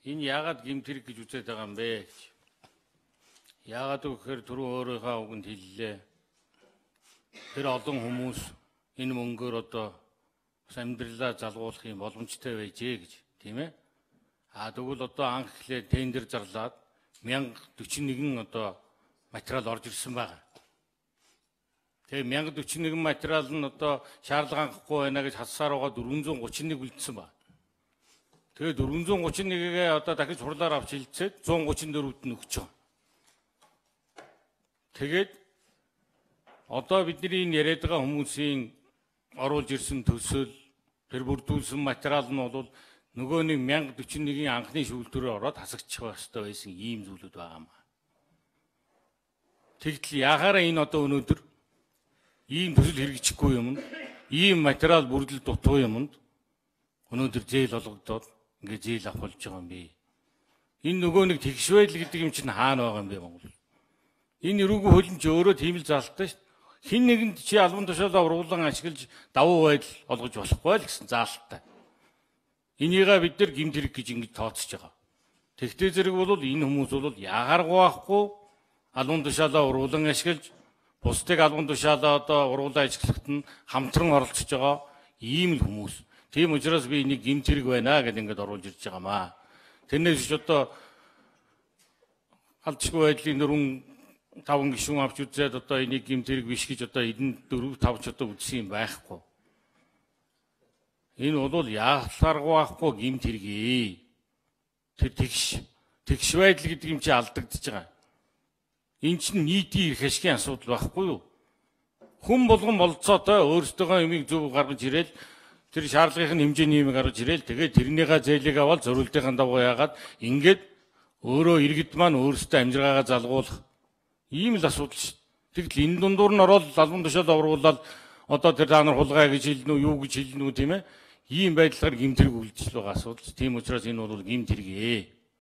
Энэ яагаад гэмтэрэг гэж үзээд байгаа юм бэ гэж. Яагаад гэхээр түрүү өөрийнхөө үгэнд хэллээ. Тэр олон хүмүүс энэ мөнгөөр одоо амьдралаа залгуулах юм боломжтой байжээ гэж, тийм ээ. Тэгвэл одоо анх эхлээд тендер зарлаад 1041 одоо материал орж ирсэн байгаа. Тэгээ 1041 материал нь одоо шаардлага хангахгүй байна гэж хассаар байгаа 431 үлдсэн байна. Тэгээ 431-гээ одоо дахиж хурлаар авч хилцээд 134-д нь өгч байгаа. Тэгээд одоо бидний энэ яриад байгаа хүмүүсийн оруулж ирсэн төсөл, тэр бүрдүүлсэн материал нь бол нөгөө нэг 1041-ийн анхны шүүлтүүрээр ороод хасагдчих байх ёстой байсан ийм зүйлүүд байгаа юм. Тэгтэл яхаараа энэ одоо өнөөдөр ийм төсөл хэрэгжихгүй юмд, ийм материал бүрдэл дутуу юмд өнөөдөр зээл олгогдоод ингээд зээл авах болж байгаа юм бэ. Энэ нөгөө нэг тэгш байдал гэдэг юм чинь хаана байгаа юм бэ Монгол? Энэ эрүүгийн хөлөмж өөрөө тийм л заалттай шүү дээ. Хин нэгэнд чи албан тушаалаа ургуулan ашиглаж давуу байдал олгож болохгүй л гэсэн заалттай. Энийгээ бид нар гэмтэрэг гэж ингэж тооцож байгаа. Тэгтээ зэрэг бол энэ хүмүүс бол яагааргүй байхгүй албан тушаалаа ургуулan ашиглаж бусдыг албан тушаалаа одоо ургуулan ажиглагт нь хамтран оролцож байгаа ийм л хүмүүс. Тийм учраас би энийг гэмтэрэг байна гэдээ ингэж оруулж ирж байгаамаа. Тэрнээс ч одоо алчгүй байдлын нөрөн 5 гишүүн авч үзээд одоо энийг гэмтэрэг биш гэж одоо эдэн 4 5 ч одоо үзсэн юм байхгүй. Энэ бол яахлааргүй байхгүй гэмтэрэг. Тэр тэгш байдал гэдэг юм чи алдагдчихж байгаа. Энэ чинь нийтийн эрх ашигын асуудал байхгүй юу? Хүн болгон болцоотой өөрсдөө юмыг зөв гаргаж ирээл тэр шаардлагын хэмжээний юмыг гаргаж ирээл тэгээд тэрнийхээ зээлийг аваад зорилтын дагуу яагаад ингээд өөрөө иргэд маань өөрсдөө амжиргаагаа залгуулах ийм л асуудал шүү. Тэгтэл энэ дундуур нь ороод албан тушаалаа ургуулаад одоо тэр та нар хулгай гэж хэлнэ үү, юу гэж хэлнэ үү тийм ээ? Ийм байдлаар гэмтэрэг үлдчихэл байгаа асуудал. Тийм учраас энэ бол гэмтэрэг.